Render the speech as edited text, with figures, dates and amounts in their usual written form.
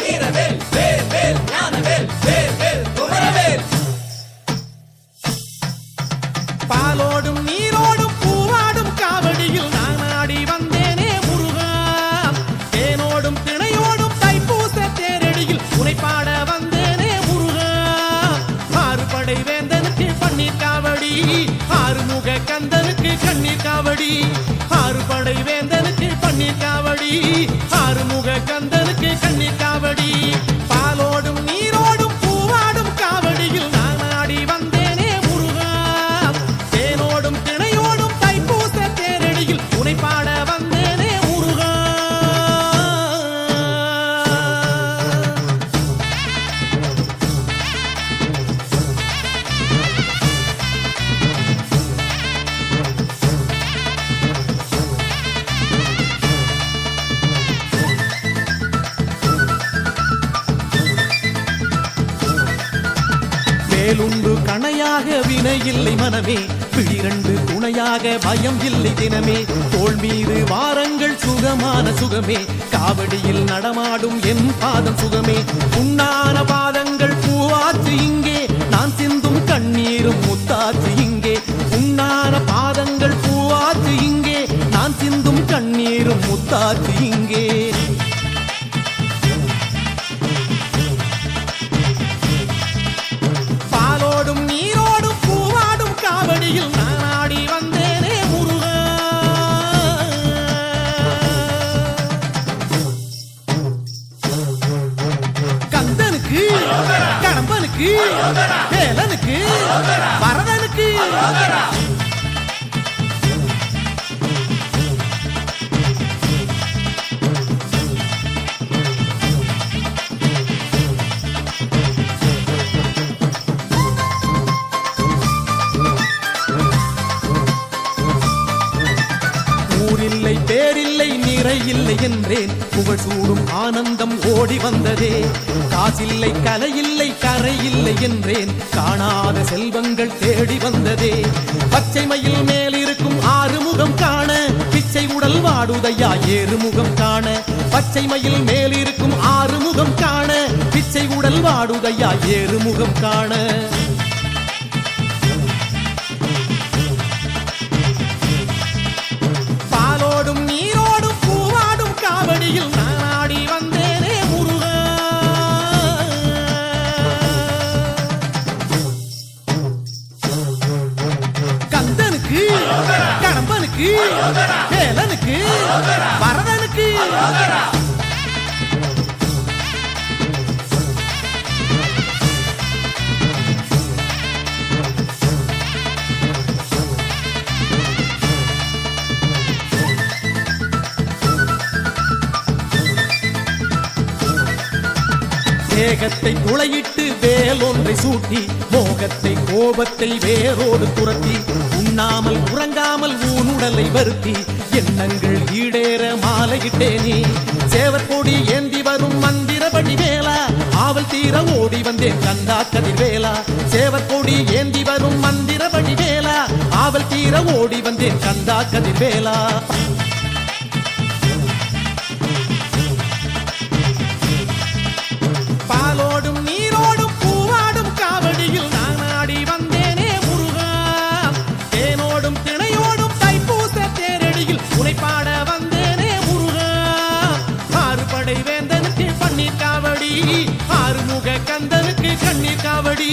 வீரவேல் வேல் வேல் ஞானவேல் வேல் வேல் குமரவேல். பாலோடும் நீரோடும் பூவாடும் காவடியில் நான் ஆடி வந்தேனே முருகா. தேனோடும் திணையோடும் தைப்பூச தேரடியில் உனைப்பாட வந்தேனே முருகா. ஆறுபடை வேந்தனுக்கு பன்னீர் காவடி, ஆறுமுக கந்தனுக்கு கண்ணீர் காவடி. ஆறுபடை வேந்தனுக்கு பன்னீர் காவடி, ஆறுமுக கந்தனுக்கு கண்ணீர் காவடி. பாலோடும் நீரோடும் பூவாடும் காவடியில் நான் ஆடி வந்தேனே முருகா. தேனோடும் திணையோடும் தைப்பூச தேரடியில் உனைப்பாட வந்தேனே முருகா. வேலுண்டு கணையாக வினை இல்லை மனமே, பிழிரண்டு துணையாக பயம் இல்லை தினமே. தோள் மீது வாரங்கள் சுகமான சுகமே, காவடியில் நடமாடும் என் பாதம் சுகமே. உண்ணான பாதங்கள் பூவாற்று இங்கே, நான் சிந்தும் கண்ணீரும் முத்தாற்று இங்கே. உண்ணான பாதங்கள் பூவாற்று இங்கே, நான் சிந்தும் கண்ணீரும் முத்தாற்று இங்கே. பாலோடும் நீரோடும் பூவாடும் காவடியில் நான் ஆடி வந்தேனே முருகா. கந்தனுக்கு கடம்பனுக்கு வேலனுக்கு வரதனுக்கு ஊரில்லை பேரில்லை நிறை இல்லை என்றேன், புகழ் சூடும் ஆனந்தம் ஓடி வந்ததே. காசில்லை கலையில்லை கரை இல்லை என்றேன், காணாத செல்வங்கள் தேடி வந்ததே. பச்சை மயில் மேலிருக்கும் ஆறுமுகம் காண, பிச்சை உடல் வாடுதையா ஏறுமுகம் காண. பச்சை மயில் மேலிருக்கும் ஆறுமுகம் காண, பிச்சை உடல் வாடுதையா ஏறுமுகம் காண. பாலோடும் நீரோடும் பூவாடும் காவடியில் நான் ஆடி வந்தேனே முருகா. கந்தனுக்கு கடம்பனுக்கு வேலனுக்கு வரதனுக்கு தேகத்தை துளையிட்டு வேலொன்றை சூட்டி, மோகத்தை கோபத்தை வேரோடு துரத்தி, உண்ணாமல் உறங்காமல் ஊனுடலை வருத்தி, எண்ணங்கள் ஈடேற மாலையிட்டேனே. சேவர் கொடி ஏந்தி வரும் மந்திரபடி வேலா, ஆவல் தீர ஓடி வந்தேன் கந்தா கதிர்வேலா. சேவர் கொடி ஏந்தி வரும் மந்திரபடி வேலா, ஆவல் தீர ஓடி வந்தேன் கந்தா கதிர்வேலா. பாலோடும் நீரோடும் பூவாடும் காவடியில் நான் ஆடி வந்தேனே முருகா. தேனோடும் திணையோடும் தைப்பூச தேரடியில் உனைப்பாட வந்தேனே முருகா. ஆறுபடை வேந்தனுக்கு பன்னீர் காவடி, ஆறுமுக கந்தனுக்கு கண்ணீர் காவடி.